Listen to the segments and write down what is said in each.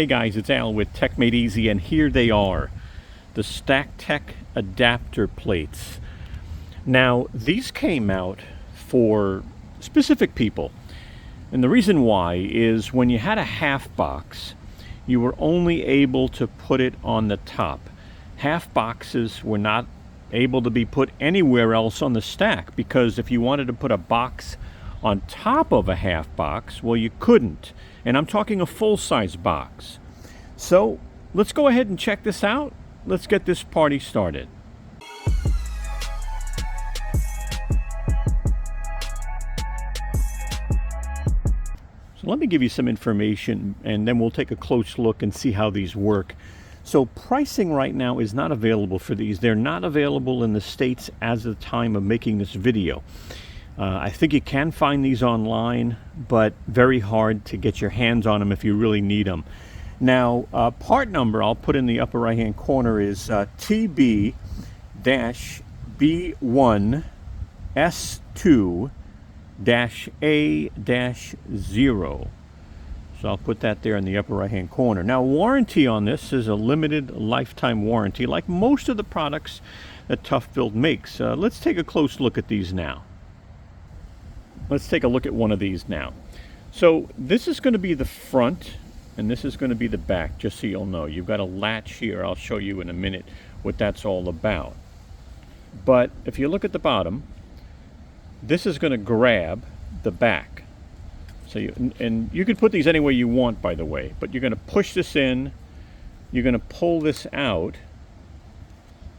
Hey guys, it's Al with Techmadeezy, and here they are, the StackTech adapter plates. Now, these came out for specific people, and the reason why is when you had a half box, you were only able to put it on the top. Half boxes were not able to be put anywhere else on the stack, because if you wanted to put a box on top of a half box, well, you couldn't. And I'm talking a full-size box. So let's go ahead and check this out. Let's get this party started. So let me give you some information, and then we'll take a close look and see how these work. So pricing right now is not available for these. They're not available in the States as of the time of making this video. I think you can find these online, but very hard to get your hands on them if you really need them. Now, part number I'll put in the upper right hand corner is TB-B1S2-A-0. So I'll put that there in the upper right hand corner. Now, warranty on this is a limited lifetime warranty, like most of the products that Toughbuilt makes. Let's take a close look at these now. Let's take a look at one of these now. So this is going to be the front, and this is going to be the back, just so you'll know. You've got a latch here. I'll show you in a minute what that's all about. But if you look at the bottom, this is going to grab the back. So and you can put these any way you want, by the way, but you're going to push this in, you're going to pull this out,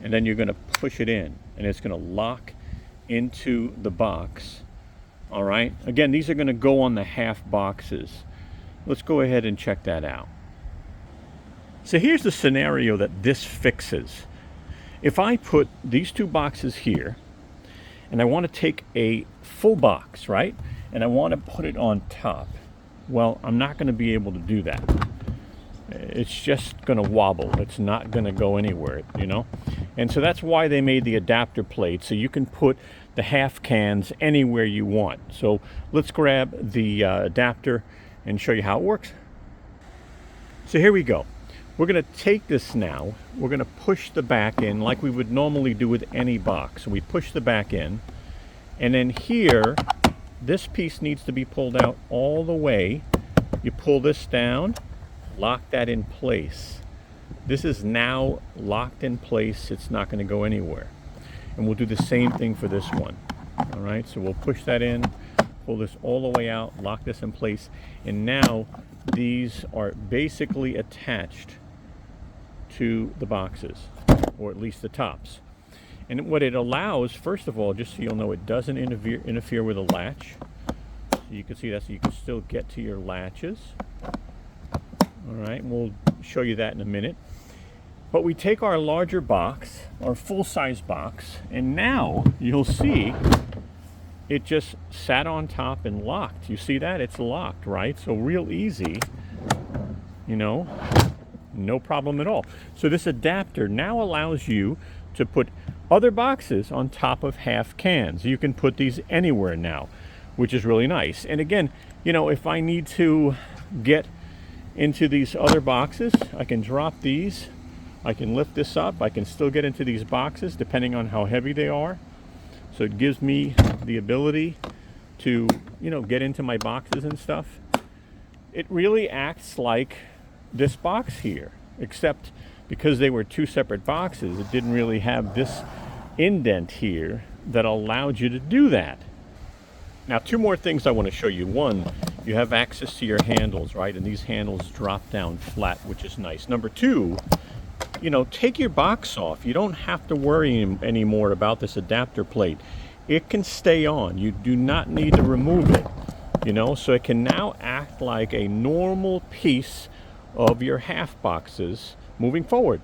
and then you're going to push it in, and it's going to lock into the box. All right, again, these are going to go on the half boxes. Let's go ahead and check that out. So here's the scenario that this fixes. If I put these two boxes here, and I want to take a full box, right? And I want to put it on top. Well, I'm not going to be able to do that. It's just going to wobble. It's not going to go anywhere, you know? And so that's why they made the adapter plate, so you can put the half cans anywhere you want. So let's grab the adapter and show you how it works. So here we go. We're going to take this now. We're going to push the back in like we would normally do with any box. So we push the back in, and then here, this piece needs to be pulled out all the way. You pull this down, lock that in place. This is now locked in place. It's not going to go anywhere. And we'll do the same thing for this one. All right, so we'll push that in, pull this all the way out, lock this in place, and now these are basically attached to the boxes, or at least the tops. And what it allows, first of all, just so you'll know, it doesn't interfere with a latch. So you can see that, so you can still get to your latches. All right, and we'll show you that in a minute. But we take our larger box, our full-size box, and now you'll see it just sat on top and locked. You see that? It's locked, right? So real easy, you know, no problem at all. So this adapter now allows you to put other boxes on top of half cans. You can put these anywhere now, which is really nice. And again, you know, if I need to get into these other boxes, I can drop these. I can lift this up. I can still get into these boxes depending on how heavy they are. So it gives me the ability to, you know, get into my boxes and stuff. It really acts like this box here, except because they were two separate boxes, it didn't really have this indent here that allowed you to do that. Now, two more things I want to show you. One, you have access to your handles, right? And these handles drop down flat, which is nice. Number two, you know, take your box off. You don't have to worry anymore about this adapter plate. It can stay on. You do not need to remove it, you know, so it can now act like a normal piece of your half boxes moving forward.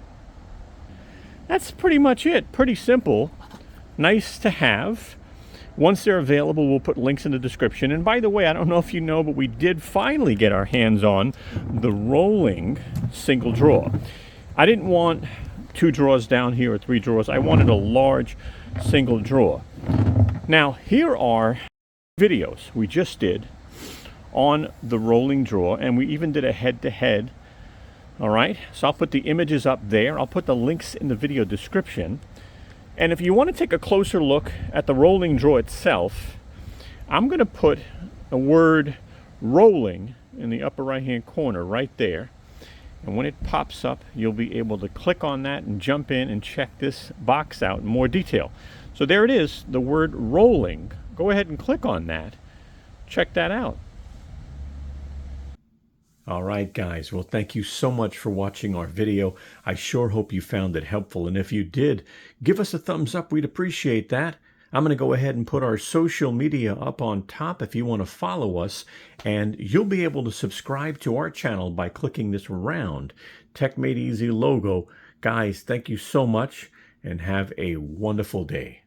That's pretty much it. Pretty simple. Nice to have. Once they're available, we'll put links in the description. And by the way, I don't know if you know, but we did finally get our hands on the rolling single drawer. I didn't want 2 drawers down here or 3 drawers. I wanted a large single drawer. Now, here are videos we just did on the rolling drawer, and we even did a head-to-head All right, so I'll put the images up there. I'll put the links in the video description. And if you want to take a closer look at the rolling draw itself, I'm going to put a word rolling in the upper right hand corner right there. And when it pops up, you'll be able to click on that and jump in and check this box out in more detail. So there it is, the word rolling. Go ahead and click on that. Check that out. All right, guys. Well, thank you so much for watching our video. I sure hope you found it helpful. And if you did, give us a thumbs up. We'd appreciate that. I'm going to go ahead and put our social media up on top if you want to follow us. And you'll be able to subscribe to our channel by clicking this round Tech Made Easy logo. Guys, thank you so much and have a wonderful day.